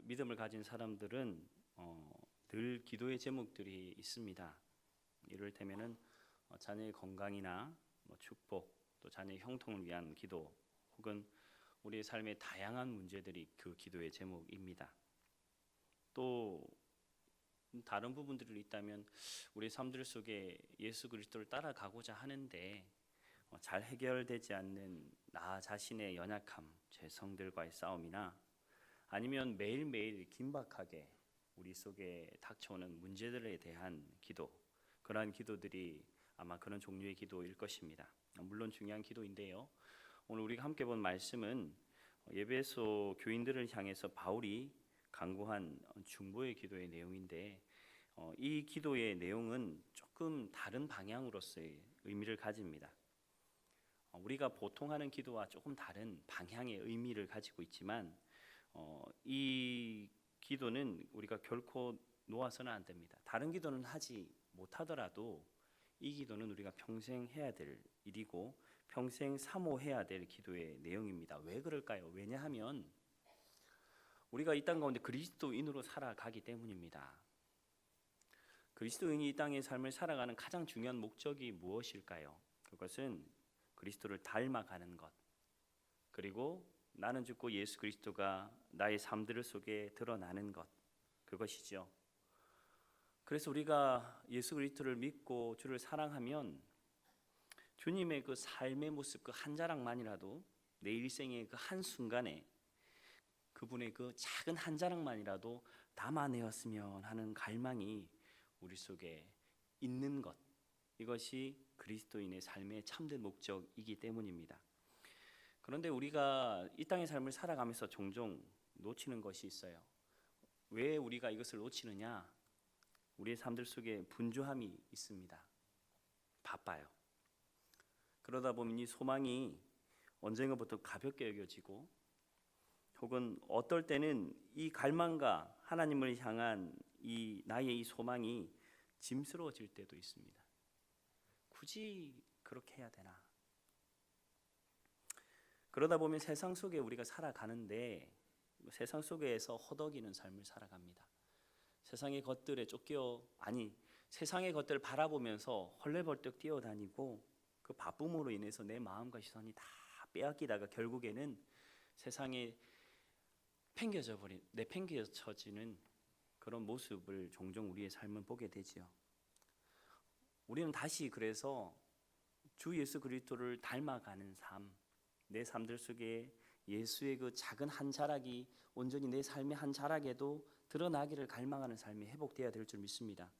믿음을 가진 사람들은 늘 기도의 제목들이 있습니다. 이를테면은 자녀의 건강이나 축복, 또 자녀의 형통을 위한 기도, 혹은 우리의 삶의 다양한 문제들이 그 기도의 제목입니다. 또 다른 부분들이 있다면 우리 삶들 속에 예수 그리스도를 따라가고자 하는데 잘 해결되지 않는 나 자신의 연약함, 죄성들과의 싸움이나 아니면 매일매일 긴박하게 우리 속에 닥쳐오는 문제들에 대한 기도, 그러한 기도들이 아마 그런 종류의 기도일 것입니다. 물론 중요한 기도인데요, 오늘 우리가 함께 본 말씀은 에베소 교인들을 향해서 바울이 간구한 중보의 기도의 내용인데, 이 기도의 내용은 조금 다른 방향으로서의 의미를 가집니다. 우리가 보통 하는 기도와 조금 다른 방향의 의미를 가지고 있지만 이 기도는 우리가 결코 놓아서는 안 됩니다. 다른 기도는 하지 못하더라도 이 기도는 우리가 평생 해야 될 일이고 평생 사모해야 될 기도의 내용입니다. 왜 그럴까요? 왜냐하면 우리가 이 땅 가운데 그리스도인으로 살아가기 때문입니다. 그리스도인이 이 땅의 삶을 살아가는 가장 중요한 목적이 무엇일까요? 그것은 그리스도를 닮아가는 것, 그리고 나는 죽고 예수 그리스도가 나의 삶들 속에 드러나는 것, 그것이죠. 그래서 우리가 예수 그리스도를 믿고 주를 사랑하면 주님의 그 삶의 모습, 그 한 자락만이라도 내 일생의 그 한순간에 그분의 그 작은 한 자락만이라도 담아내었으면 하는 갈망이 우리 속에 있는 것, 이것이 그리스도인의 삶의 참된 목적이기 때문입니다. 그런데 우리가 이 땅의 삶을 살아가면서 종종 놓치는 것이 있어요. 왜 우리가 이것을 놓치느냐? 우리의 삶들 속에 분주함이 있습니다. 바빠요. 그러다 보면 이 소망이 언젠가부터 가볍게 여겨지고, 혹은 어떨 때는 이 갈망과 하나님을 향한 나의 이 소망이 짐스러워질 때도 있습니다. 굳이 그렇게 해야 되나? 그러다 보면 세상 속에 우리가 살아가는데 세상 속에서 허덕이는 삶을 살아갑니다. 세상의 것들에 세상의 것들을 바라보면서 헐레벌떡 뛰어다니고 그 바쁨으로 인해서 내 마음과 시선이 다 빼앗기다가 결국에는 세상에 내팽개쳐지는 그런 모습을 종종 우리의 삶은 보게 되지요. 우리는 다시 그래서 주 예수 그리스도를 닮아가는 삶, 내 삶들 속에 예수의 그 작은 한 자락이 온전히 내 삶의 한 자락에도 드러나기를 갈망하는 삶이 회복되어야 될 줄 믿습니다.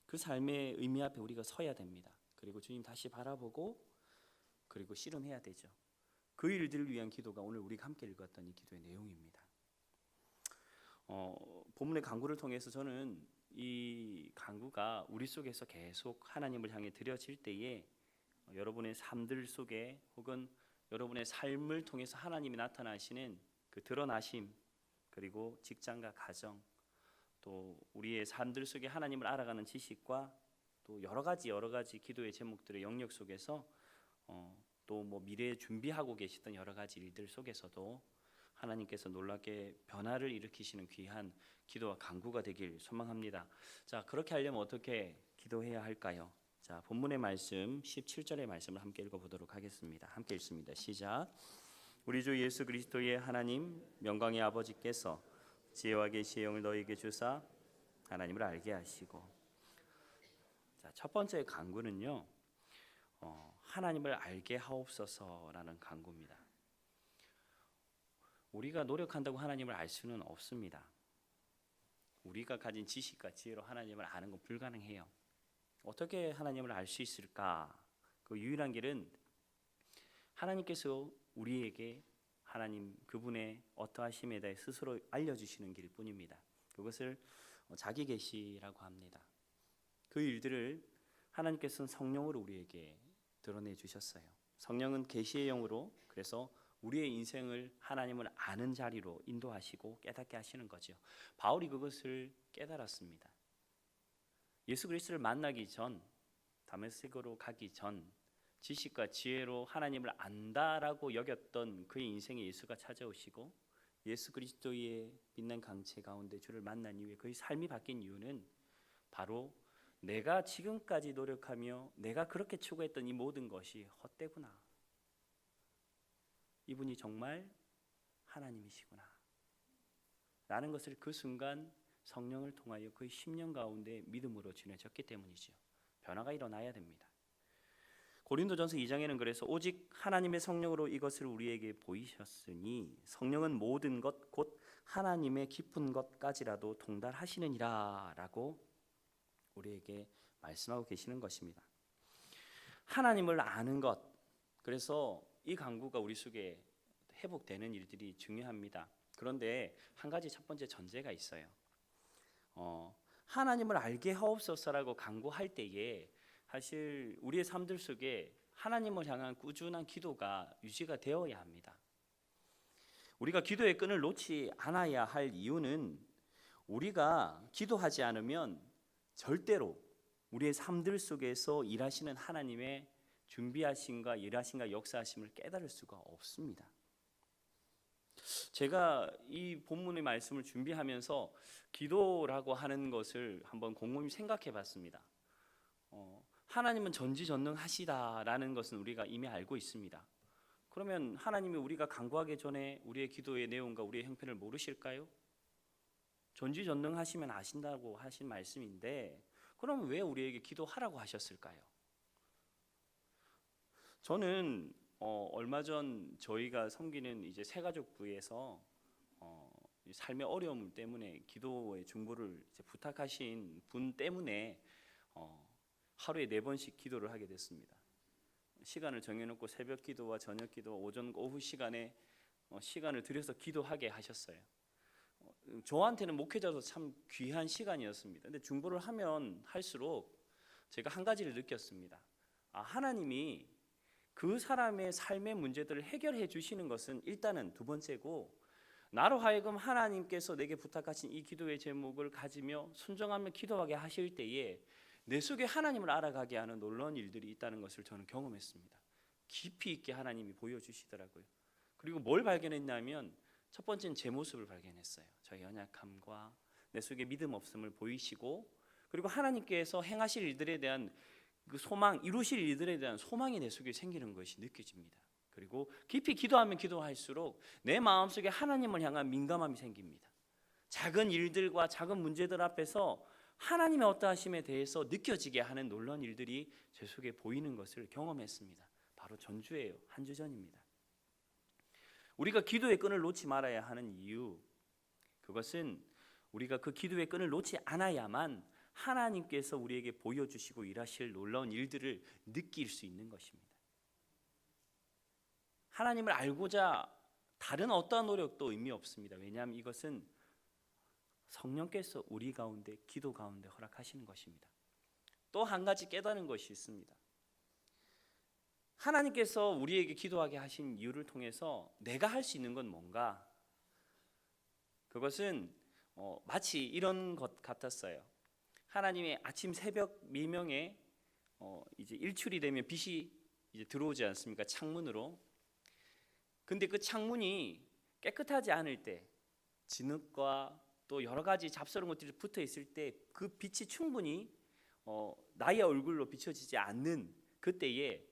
그 삶의 의미 앞에 우리가 서야 됩니다. 그리고 주님 다시 바라보고 그리고 씨름해야 되죠. 그 일들을 위한 기도가 오늘 우리가 함께 읽었던 이 기도의 내용입니다. 본문의 간구를 통해서 저는 이 간구가 우리 속에서 계속 하나님을 향해 드려질 때에 여러분의 삶들 속에 혹은 여러분의 삶을 통해서 하나님이 나타나시는 그 드러나심, 그리고 직장과 가정, 또 우리의 삶들 속에 하나님을 알아가는 지식과 또 여러 가지 기도의 제목들의 영역 속에서 또 미래에 준비하고 계시던 여러 가지 일들 속에서도 하나님께서 놀랍게 변화를 일으키시는 귀한 기도와 간구가 되길 소망합니다. 자, 그렇게 하려면 어떻게 기도해야 할까요? 자, 본문의 말씀 17절의 말씀을 함께 읽어보도록 하겠습니다. 함께 읽습니다. 시작. 우리 주 예수 그리스도의 하나님 영광의 아버지께서 지혜와 계시의 영을 너희에게 주사 하나님을 알게 하시고. 자, 첫 번째 간구는요, 하나님을 알게 하옵소서라는 간구입니다. 우리가 노력한다고 하나님을 알 수는 없습니다. 우리가 가진 지식과 지혜로 하나님을 아는 건 불가능해요. 어떻게 하나님을 알 수 있을까? 그 유일한 길은 하나님께서 우리에게 하나님 그분의 어떠하심에 대해 스스로 알려주시는 길 뿐입니다. 그것을 자기 계시라고 합니다. 그 일들을 하나님께서는 성령으로 우리에게 드러내 주셨어요. 성령은 계시의 영으로, 그래서 우리의 인생을 하나님을 아는 자리로 인도하시고 깨닫게 하시는 거죠. 바울이 그것을 깨달았습니다. 예수 그리스도를 만나기 전, 다메섹으로 가기 전 지식과 지혜로 하나님을 안다라고 여겼던 그의 인생에 예수가 찾아오시고 예수 그리스도의 빛난 강체 가운데 주를 만난 이후에 그의 삶이 바뀐 이유는 바로 내가 지금까지 노력하며 내가 그렇게 추구했던 이 모든 것이 헛되구나. 이분이 정말 하나님이시구나 라는 것을 그 순간 성령을 통하여 그의 심령 가운데 믿음으로 전해졌기 때문이죠. 변화가 일어나야 됩니다. 고린도전서 2장에는 그래서 오직 하나님의 성령으로 이것을 우리에게 보이셨으니 성령은 모든 것 곧 하나님의 깊은 것까지라도 통달하시느니라 라고 우리에게 말씀하고 계시는 것입니다. 하나님을 아는 것, 그래서 이 강구가 우리 속에 회복되는 일들이 중요합니다. 그런데 한 가지 첫 번째 전제가 있어요. 하나님을 알게 하옵소서라고 강구할 때에 사실 우리의 삶들 속에 하나님을 향한 꾸준한 기도가 유지가 되어야 합니다. 우리가 기도의 끈을 놓지 않아야 할 이유는 우리가 기도하지 않으면 절대로 우리의 삶들 속에서 일하시는 하나님의 준비하심과 일하심과 역사하심을 깨달을 수가 없습니다. 제가 이 본문의 말씀을 준비하면서 기도라고 하는 것을 한번 곰곰이 생각해 봤습니다. 하나님은 전지전능하시다라는 것은 우리가 이미 알고 있습니다. 그러면 하나님이 우리가 간구하기 전에 우리의 기도의 내용과 우리의 형편을 모르실까요? 전지전능하시면 아신다고 하신 말씀인데 그럼 왜 우리에게 기도하라고 하셨을까요? 저는 얼마 전 저희가 섬기는 이제 새가족부에서 삶의 어려움 때문에 기도의 중보를 이제 부탁하신 분 때문에 하루에 4번씩 기도를 하게 됐습니다. 시간을 정해놓고 새벽 기도와 저녁 기도, 오전 오후 시간에 시간을 들여서 기도하게 하셨어요. 저한테는 목회자로서 참 귀한 시간이었습니다. 근데 중보를 하면 할수록 제가 한 가지를 느꼈습니다. 하나님이 그 사람의 삶의 문제들을 해결해 주시는 것은 일단은 두 번째고, 나로 하여금 하나님께서 내게 부탁하신 이 기도의 제목을 가지며 순종하며 기도하게 하실 때에 내 속에 하나님을 알아가게 하는 놀라운 일들이 있다는 것을 저는 경험했습니다. 깊이 있게 하나님이 보여주시더라고요. 그리고 뭘 발견했냐면 첫 번째는 제 모습을 발견했어요. 저의 연약함과 내 속에 믿음 없음을 보이시고, 그리고 하나님께서 행하실 일들에 대한 그 소망, 이루실 일들에 대한 소망이 내 속에 생기는 것이 느껴집니다. 그리고 깊이 기도하면 기도할수록 내 마음속에 하나님을 향한 민감함이 생깁니다. 작은 일들과 작은 문제들 앞에서 하나님의 어떠하심에 대해서 느껴지게 하는 놀라운 일들이 제 속에 보이는 것을 경험했습니다. 바로 전주예요. 한 주 전입니다. 우리가 기도의 끈을 놓지 말아야 하는 이유, 그것은 우리가 그 기도의 끈을 놓지 않아야만 하나님께서 우리에게 보여주시고 일하실 놀라운 일들을 느낄 수 있는 것입니다. 하나님을 알고자 다른 어떠한 노력도 의미 없습니다. 왜냐하면 이것은 성령께서 우리 가운데 기도 가운데 허락하시는 것입니다. 또 한 가지 깨닫는 것이 있습니다. 하나님께서 우리에게 기도하게 하신 이유를 통해서 내가 할 수 있는 건 뭔가? 그것은 마치 이런 것 같았어요. 하나님의 아침 새벽 미명에 이제 일출이 되면 빛이 이제 들어오지 않습니까? 창문으로. 근데 그 창문이 깨끗하지 않을 때, 진흙과 또 여러 가지 잡스러운 것들이 붙어 있을 때 그 빛이 충분히 나의 얼굴로 비춰지지 않는 그때에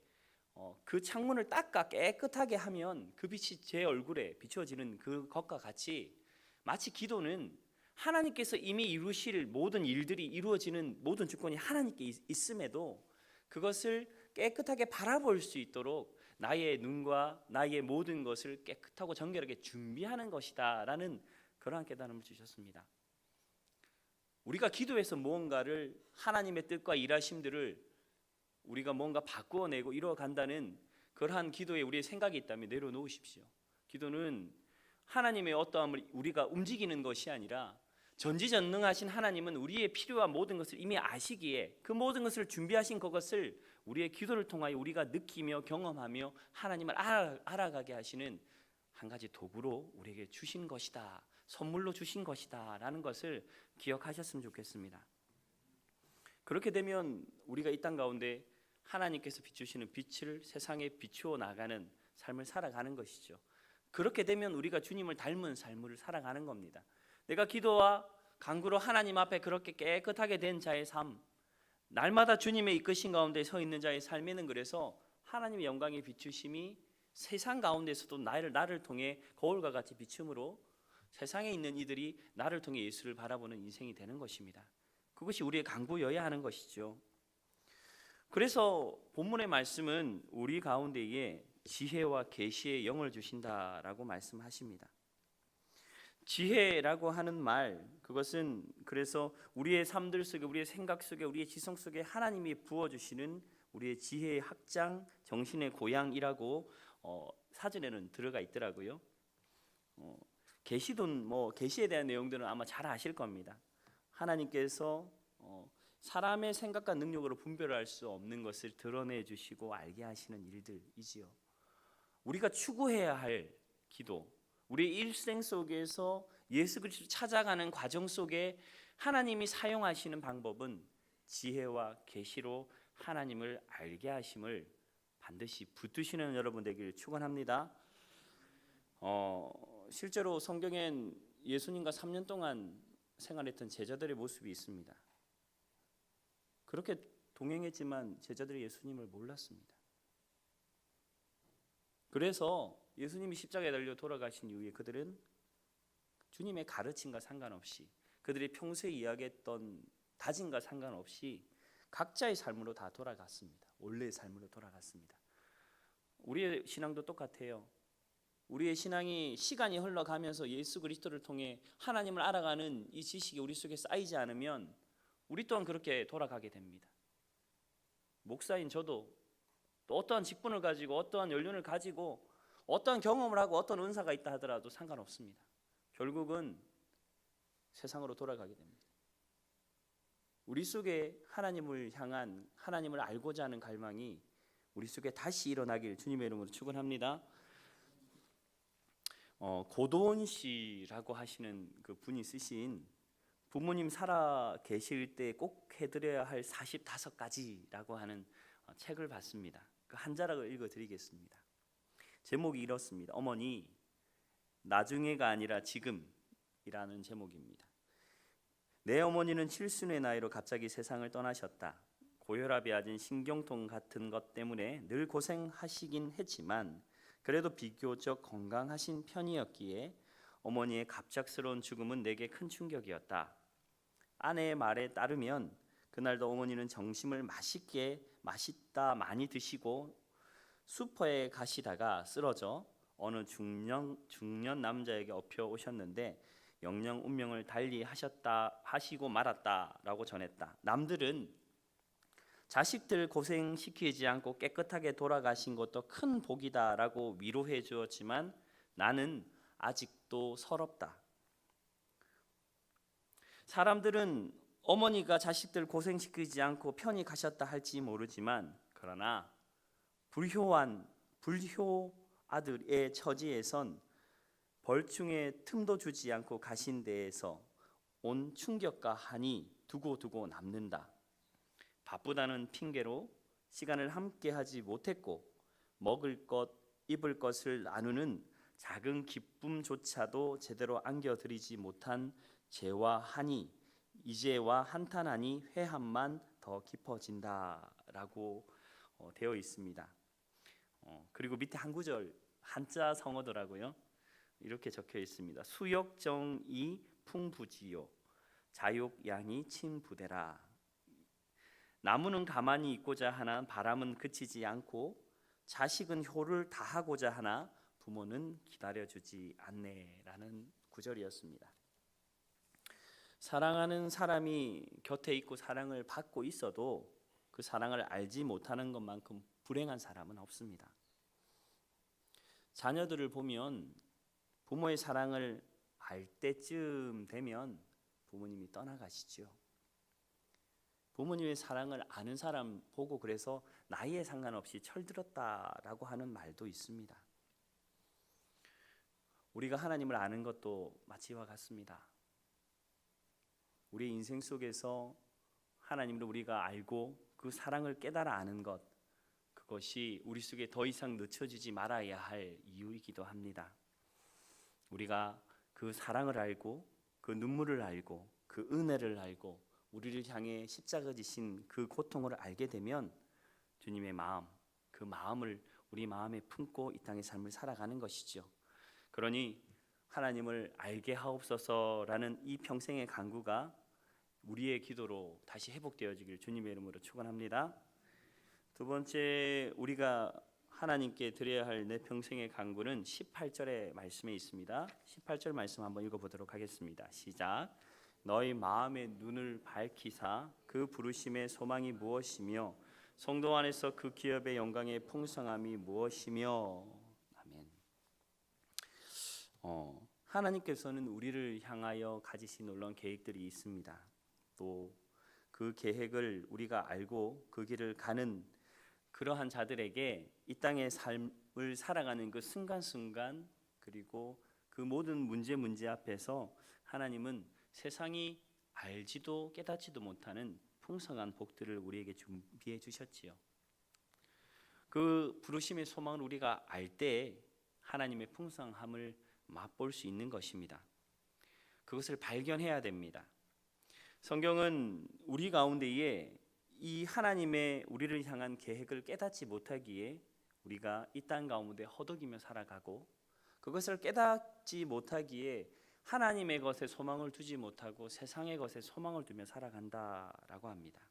그 창문을 닦아 깨끗하게 하면 그 빛이 제 얼굴에 비춰지는 그것과 같이, 마치 기도는 하나님께서 이미 이루실 모든 일들이 이루어지는 모든 주권이 하나님께 있음에도 그것을 깨끗하게 바라볼 수 있도록 나의 눈과 나의 모든 것을 깨끗하고 정결하게 준비하는 것이다 라는 그러한 깨달음을 주셨습니다. 우리가 기도해서 무언가를, 하나님의 뜻과 일하심들을 우리가 뭔가 바꾸어내고 이루어간다는 그러한 기도에 우리의 생각이 있다면 내려놓으십시오. 기도는 하나님의 어떠함을 우리가 움직이는 것이 아니라 전지전능하신 하나님은 우리의 필요한 모든 것을 이미 아시기에 그 모든 것을 준비하신 그것을 우리의 기도를 통하여 우리가 느끼며 경험하며 하나님을 알아가게 하시는 한 가지 도구로 우리에게 주신 것이다, 선물로 주신 것이다 라는 것을 기억하셨으면 좋겠습니다. 그렇게 되면 우리가 이 땅 가운데 하나님께서 비추시는 빛을 세상에 비추어 나가는 삶을 살아가는 것이죠. 그렇게 되면 우리가 주님을 닮은 삶을 살아가는 겁니다. 내가 기도와 간구로 하나님 앞에 그렇게 깨끗하게 된 자의 삶, 날마다 주님의 이끄신 가운데 서 있는 자의 삶에는 그래서 하나님의 영광의 비추심이 세상 가운데서도 나를 통해 거울과 같이 비춤으로 세상에 있는 이들이 나를 통해 예수를 바라보는 인생이 되는 것입니다. 그것이 우리의 간구여야 하는 것이죠. 그래서 본문의 말씀은 우리 가운데에 지혜와 계시의 영을 주신다라고 말씀하십니다. 지혜라고 하는 말, 그것은 그래서 우리의 삶들 속에, 우리의 생각 속에, 우리의 지성 속에 하나님이 부어주시는 우리의 지혜의 확장, 정신의 고향이라고 사전에는 들어가 있더라고요. 계시든 계시에 대한 내용들은 아마 잘 아실 겁니다. 하나님께서 사람의 생각과 능력으로 분별할 수 없는 것을 드러내 주시고 알게 하시는 일들이지요. 우리가 추구해야 할 기도, 우리 일생 속에서 예수 그리스도를 찾아가는 과정 속에 하나님이 사용하시는 방법은 지혜와 계시로 하나님을 알게 하심을 반드시 붙드시는 여러분 되기를 축원합니다. 실제로 성경엔 예수님과 3년 동안 생활했던 제자들의 모습이 있습니다. 그렇게 동행했지만 제자들이 예수님을 몰랐습니다. 그래서 예수님이 십자가에 달려 돌아가신 이후에 그들은 주님의 가르침과 상관없이, 그들이 평소에 이야기했던 다짐과 상관없이 각자의 삶으로 다 돌아갔습니다. 원래의 삶으로 돌아갔습니다. 우리의 신앙도 똑같아요. 우리의 신앙이 시간이 흘러가면서 예수 그리스도를 통해 하나님을 알아가는 이 지식이 우리 속에 쌓이지 않으면 우리 또한 그렇게 돌아가게 됩니다. 목사인 저도 또 어떠한 직분을 가지고 어떠한 연륜을 가지고 어떠한 경험을 하고 어떤 은사가 있다 하더라도 상관없습니다. 결국은 세상으로 돌아가게 됩니다. 우리 속에 하나님을 향한, 하나님을 알고자 하는 갈망이 우리 속에 다시 일어나길 주님의 이름으로 축원합니다. 고도원 씨라고 하시는 그 분이 쓰신 부모님 살아 계실 때 꼭 해드려야 할 45가지라고 하는 책을 봤습니다. 그 한 자락을 읽어드리겠습니다. 제목이 이렇습니다. 어머니, 나중에가 아니라 지금이라는 제목입니다. 내 어머니는 7순의 나이로 갑자기 세상을 떠나셨다. 고혈압이 아진 신경통 같은 것 때문에 늘 고생하시긴 했지만 그래도 비교적 건강하신 편이었기에 어머니의 갑작스러운 죽음은 내게 큰 충격이었다. 아내의 말에 따르면 그날도 어머니는 점심을 맛있다 많이 드시고 슈퍼에 가시다가 쓰러져 어느 중년 남자에게 엎혀 오셨는데 영영 운명을 달리 하시고 말았다라고 전했다. 남들은 자식들 고생시키지 않고 깨끗하게 돌아가신 것도 큰 복이다라고 위로해 주었지만 나는 아직도 서럽다. 사람들은 어머니가 자식들 고생시키지 않고 편히 가셨다 할지 모르지만 그러나 불효 아들의 처지에선 벌충의 틈도 주지 않고 가신 데에서 온 충격과 한이 두고두고 남는다. 바쁘다는 핑계로 시간을 함께 하지 못했고 먹을 것, 입을 것을 나누는 작은 기쁨조차도 제대로 안겨드리지 못한 죄와 한이 이제와 한탄하니 회함만 더 깊어진다라고 되어 있습니다. 그리고 밑에 한 구절 한자 성어더라고요. 이렇게 적혀 있습니다. 수욕정이 풍부지요 자욕양이 침부대라. 나무는 가만히 있고자 하나 바람은 그치지 않고 자식은 효를 다하고자 하나 부모는 기다려주지 않네라는 구절이었습니다. 사랑하는 사람이 곁에 있고 사랑을 받고 있어도 그 사랑을 알지 못하는 것만큼 불행한 사람은 없습니다. 자녀들을 보면 부모의 사랑을 알 때쯤 되면 부모님이 떠나가시죠. 부모님의 사랑을 아는 사람 보고 그래서 나이에 상관없이 철들었다라고 하는 말도 있습니다. 우리가 하나님을 아는 것도 마치와 같습니다. 우리 인생 속에서 하나님을 우리가 알고 그 사랑을 깨달아 아는 것, 그것이 우리 속에 더 이상 늦춰지지 말아야 할 이유이기도 합니다. 우리가 그 사랑을 알고 그 눈물을 알고 그 은혜를 알고 우리를 향해 십자가 지신 그 고통을 알게 되면 주님의 마음, 그 마음을 우리 마음에 품고 이 땅의 삶을 살아가는 것이죠. 그러니 하나님을 알게 하옵소서라는 이 평생의 간구가 우리의 기도로 다시 회복되어지길 주님의 이름으로 축원합니다. 두 번째 우리가 하나님께 드려야 할 내 평생의 간구는 18절의 말씀에 있습니다. 18절 말씀 한번 읽어보도록 하겠습니다. 시작. 너희 마음의 눈을 밝히사 그 부르심의 소망이 무엇이며 성도 안에서 그 기업의 영광의 풍성함이 무엇이며. 아멘. 하나님께서는 우리를 향하여 가지신 놀라운 계획들이 있습니다. 또 그 계획을 우리가 알고 그 길을 가는 그러한 자들에게 이 땅의 삶을 살아가는 그 순간순간 그리고 그 모든 문제 앞에서 하나님은 세상이 알지도 깨닫지도 못하는 풍성한 복들을 우리에게 준비해 주셨지요. 그 부르심의 소망을 우리가 알 때 하나님의 풍성함을 맛볼 수 있는 것입니다. 그것을 발견해야 됩니다. 성경은 우리 가운데에 이 하나님의 우리를 향한 계획을 깨닫지 못하기에 우리가 이 땅 가운데 허덕이며 살아가고 그것을 깨닫지 못하기에 하나님의 것에 소망을 두지 못하고 세상의 것에 소망을 두며 살아간다라고 합니다.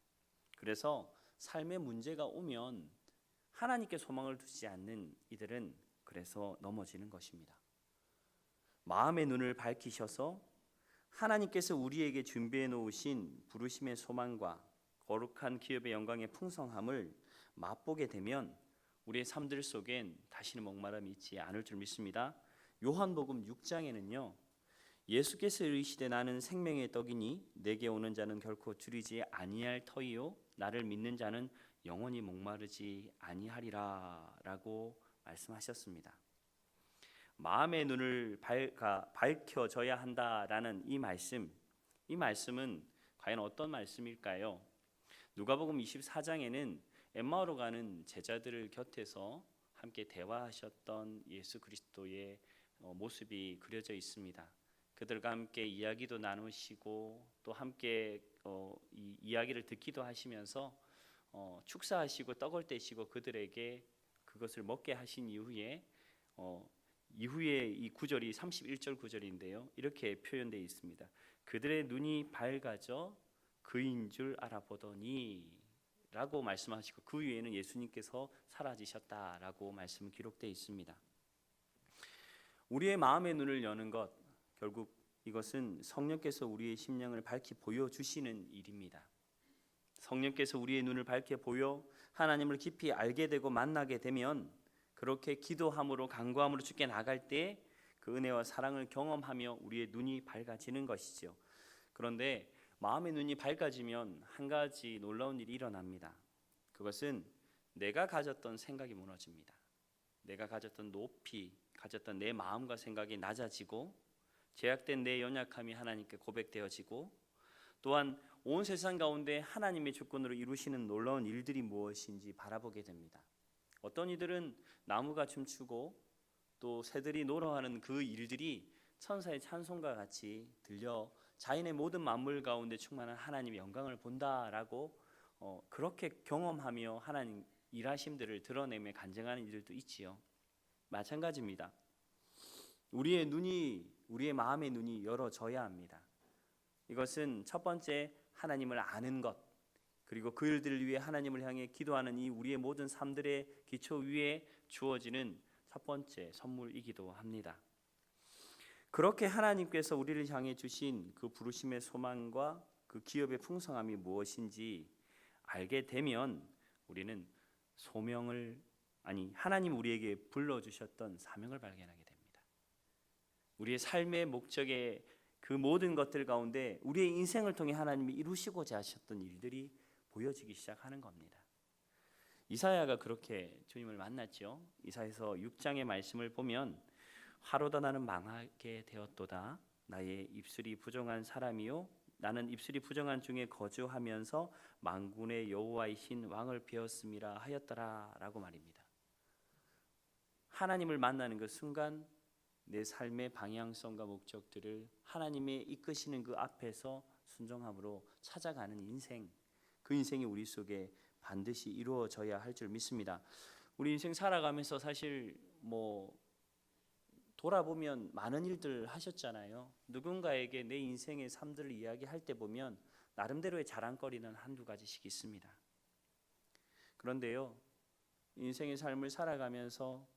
그래서 삶의 문제가 오면 하나님께 소망을 두지 않는 이들은 그래서 넘어지는 것입니다. 마음의 눈을 밝히셔서 하나님께서 우리에게 준비해 놓으신 부르심의 소망과 거룩한 기업의 영광의 풍성함을 맛보게 되면 우리의 삶들 속엔 다시는 목마름이 있지 않을 줄 믿습니다. 요한복음 6장에는요. 예수께서 이르시되 나는 생명의 떡이니 내게 오는 자는 결코 줄이지 아니할 터이요 나를 믿는 자는 영원히 목마르지 아니하리라 라고 말씀하셨습니다. 마음의 눈을 밝혀져야 한다라는 이 말씀은 과연 어떤 말씀일까요? 누가복음 24장에는 엠마오로 가는 제자들을 곁에서 함께 대화하셨던 예수 그리스도의 모습이 그려져 있습니다. 그들과 함께 이야기도 나누시고 또 함께 이 이야기를 듣기도 하시면서 축사하시고 떡을 떼시고 그들에게 그것을 먹게 하신 이후에 이 구절이 31절 구절인데요. 이렇게 표현되어 있습니다. 그들의 눈이 밝아져 그인 줄 알아보더니 라고 말씀하시고 그 위에는 예수님께서 사라지셨다라고 말씀 기록되어 있습니다. 우리의 마음의 눈을 여는 것, 결국 이것은 성령께서 우리의 심령을 밝히 보여주시는 일입니다. 성령께서 우리의 눈을 밝히 보여 하나님을 깊이 알게 되고 만나게 되면 그렇게 기도함으로 간구함으로 주께 나갈 때 그 은혜와 사랑을 경험하며 우리의 눈이 밝아지는 것이죠. 그런데 마음의 눈이 밝아지면 한 가지 놀라운 일이 일어납니다. 그것은 내가 가졌던 생각이 무너집니다. 내가 가졌던 높이, 가졌던 내 마음과 생각이 낮아지고 제약된 내 연약함이 하나님께 고백되어지고 또한 온 세상 가운데 하나님의 주권으로 이루시는 놀라운 일들이 무엇인지 바라보게 됩니다. 어떤 이들은 나무가 춤추고 또 새들이 노래하는 그 일들이 천사의 찬송과 같이 들려 자연의 모든 만물 가운데 충만한 하나님의 영광을 본다라고 그렇게 경험하며 하나님 일하심들을 드러내며 간증하는 이들도 있지요. 마찬가지입니다. 우리의 마음의 눈이 열어져야 합니다. 이것은 첫 번째 하나님을 아는 것, 그리고 그 일들을 위해 하나님을 향해 기도하는 이 우리의 모든 삶들의 기초 위에 주어지는 첫 번째 선물이기도 합니다. 그렇게 하나님께서 우리를 향해 주신 그 부르심의 소망과 그 기업의 풍성함이 무엇인지 알게 되면 우리는 하나님 우리에게 불러주셨던 사명을 발견하게 됩니다. 우리의 삶의 목적의 그 모든 것들 가운데 우리의 인생을 통해 하나님이 이루시고자 하셨던 일들이 보여지기 시작하는 겁니다. 이사야가 그렇게 주님을 만났죠. 이사야서 6장의 말씀을 보면 하루다 나는 망하게 되었도다. 나의 입술이 부정한 사람이요 나는 입술이 부정한 중에 거주하면서 만군의 여호와이신 왕을 배웠음이라 하였더라 라고 말입니다. 하나님을 만나는 그 순간 내 삶의 방향성과 목적들을 하나님의 이끄시는 그 앞에서 순종함으로 찾아가는 인생, 그 인생이 우리 속에 반드시 이루어져야 할 줄 믿습니다. 우리 인생 살아가면서 사실 돌아보면 많은 일들 하셨잖아요. 누군가에게 내 인생의 삶들을 이야기할 때 보면 나름대로의 자랑거리는 한두 가지씩 있습니다. 그런데요, 인생의 삶을 살아가면서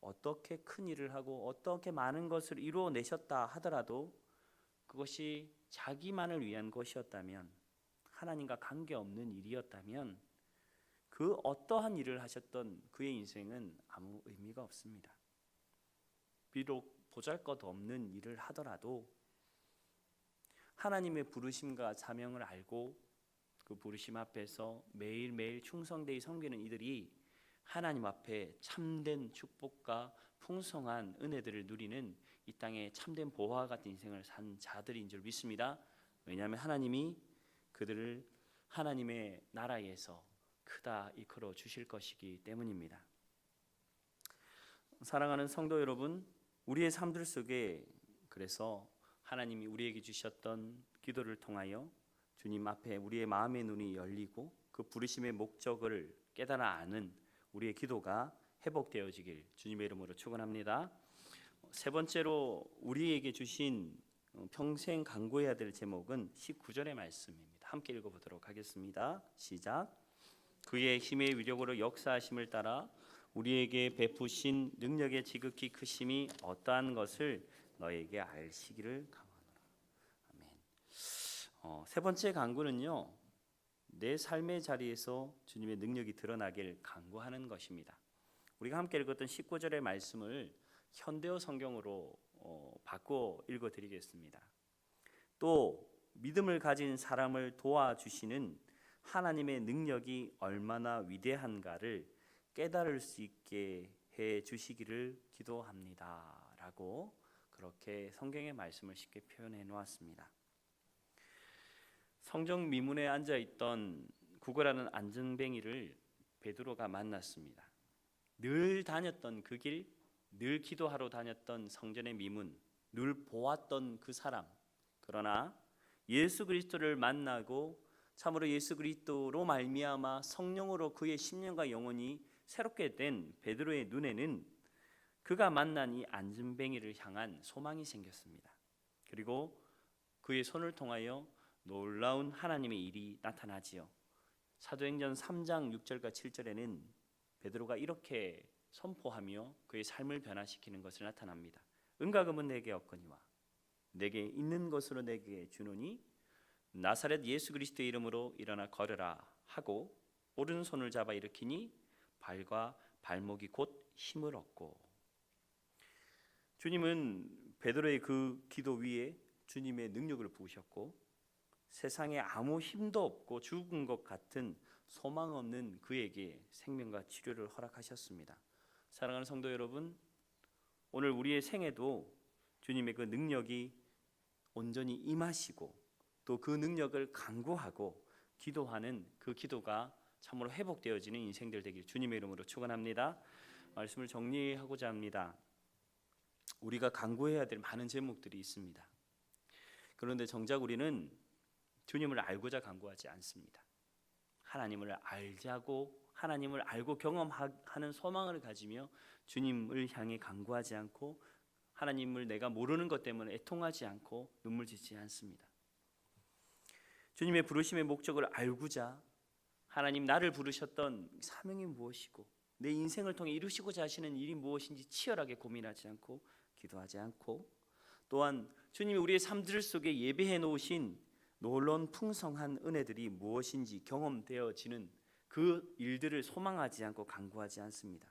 어떻게 큰 일을 하고 어떻게 많은 것을 이루어내셨다 하더라도 그것이 자기만을 위한 것이었다면, 하나님과 관계없는 일이었다면 그 어떠한 일을 하셨던 그의 인생은 아무 의미가 없습니다. 비록 보잘것없는 일을 하더라도 하나님의 부르심과 사명을 알고 그 부르심 앞에서 매일매일 충성되이 섬기는 이들이 하나님 앞에 참된 축복과 풍성한 은혜들을 누리는 이 땅에 참된 보화와 같은 인생을 산 자들인 줄 믿습니다. 왜냐하면 하나님이 그들을 하나님의 나라에서 크다 이끌어 주실 것이기 때문입니다. 사랑하는 성도 여러분, 우리의 삶들 속에 그래서 하나님이 우리에게 주셨던 기도를 통하여 주님 앞에 우리의 마음의 눈이 열리고 그 부르심의 목적을 깨달아 아는 우리의 기도가 회복되어지길 주님의 이름으로 축원합니다. 세 번째로 우리에게 주신 평생 간구해야 될 제목은 19절의 말씀입니다. 함께 읽어보도록 하겠습니다. 시작. 그의 힘의 위력으로 역사하심을 따라 우리에게 베푸신 능력의 지극히 크심이 어떠한 것을 너에게 알시기를 강하노라. 아멘. 세 번째 간구는요, 내 삶의 자리에서 주님의 능력이 드러나길 간구하는 것입니다. 우리가 함께 읽었던 19절의 말씀을 현대어 성경으로 바꿔 읽어드리겠습니다. 또 믿음을 가진 사람을 도와주시는 하나님의 능력이 얼마나 위대한가를 깨달을 수 있게 해 주시기를 기도합니다 라고 그렇게 성경의 말씀을 쉽게 표현해 놓았습니다. 성정 미문에 앉아있던 구걸하는 안전뱅이를 베드로가 만났습니다. 늘 다녔던 그 길, 늘 기도하러 다녔던 성전의 미문, 늘 보았던 그 사람, 그러나 예수 그리스도를 만나고 참으로 예수 그리스도로 말미암아 성령으로 그의 심령과 영혼이 새롭게 된 베드로의 눈에는 그가 만난 이 안전뱅이를 향한 소망이 생겼습니다. 그리고 그의 손을 통하여 놀라운 하나님의 일이 나타나지요. 사도행전 3장 6절과 7절에는 베드로가 이렇게 선포하며 그의 삶을 변화시키는 것을 나타납니다. 은과 금은 내게 없거니와 내게 있는 것으로 내게 주노니 나사렛 예수 그리스도의 이름으로 일어나 걸으라 하고 오른손을 잡아 일으키니 발과 발목이 곧 힘을 얻고. 주님은 베드로의 그 기도 위에 주님의 능력을 부으셨고 세상에 아무 힘도 없고 죽은 것 같은 소망 없는 그에게 생명과 치료를 허락하셨습니다. 사랑하는 성도 여러분, 오늘 우리의 생에도 주님의 그 능력이 온전히 임하시고 또 그 능력을 간구하고 기도하는 그 기도가 참으로 회복되어지는 인생들 되길 주님의 이름으로 축원합니다. 말씀을 정리하고자 합니다. 우리가 간구해야 될 많은 제목들이 있습니다. 그런데 정작 우리는 주님을 알고자 간구하지 않습니다. 하나님을 알자고, 하나님을 알고 경험하는 소망을 가지며 주님을 향해 간구하지 않고 하나님을 내가 모르는 것 때문에 애통하지 않고 눈물 짓지 않습니다. 주님의 부르심의 목적을 알고자 하나님 나를 부르셨던 사명이 무엇이고 내 인생을 통해 이루시고자 하시는 일이 무엇인지 치열하게 고민하지 않고 기도하지 않고 또한 주님이 우리의 삶들 속에 예배해 놓으신 놀라운 풍성한 은혜들이 무엇인지 경험되어지는 그 일들을 소망하지 않고 간구하지 않습니다.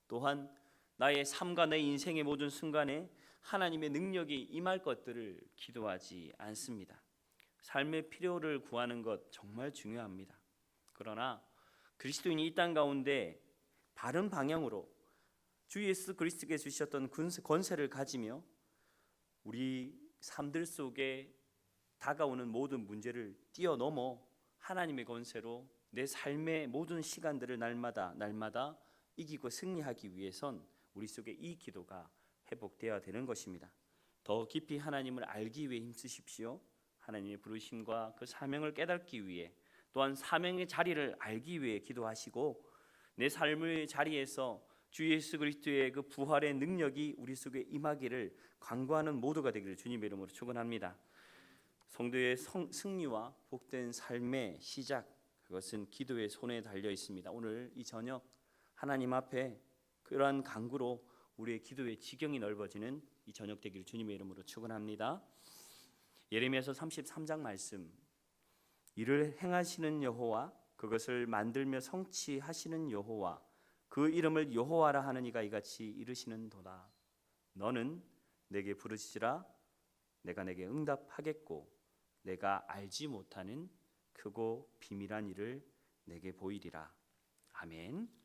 또한 나의 삶과 내 인생의 모든 순간에 하나님의 능력이 임할 것들을 기도하지 않습니다. 삶의 필요를 구하는 것 정말 중요합니다. 그러나 그리스도인이 이 땅 가운데 바른 방향으로 주 예수 그리스도께 주셨던 권세를 가지며 우리 삶들 속에 다가오는 모든 문제를 뛰어넘어 하나님의 권세로 내 삶의 모든 시간들을 날마다 이기고 승리하기 위해선 우리 속에 이 기도가 회복되어야 되는 것입니다. 더 깊이 하나님을 알기 위해 힘쓰십시오. 하나님의 부르심과 그 사명을 깨닫기 위해, 또한 사명의 자리를 알기 위해 기도하시고, 내 삶의 자리에서 주 예수 그리스도의 그 부활의 능력이 우리 속에 임하기를 간구하는 모두가 되기를 주님의 이름으로 축원합니다. 성도의 승리와 복된 삶의 시작, 그것은 기도의 손에 달려 있습니다. 오늘 이 저녁 하나님 앞에 그러한 간구로 우리의 기도의 지경이 넓어지는 이 저녁 되기를 주님의 이름으로 축원합니다. 예레미야서 33장 말씀, 이를 행하시는 여호와, 그것을 만들며 성취하시는 여호와, 그 이름을 여호와라 하는 이가 이같이 이르시는도다. 너는 내게 부르시라. 내가 내게 응답하겠고 내가 알지 못하는 크고 비밀한 일을 내게 보이리라. 아멘.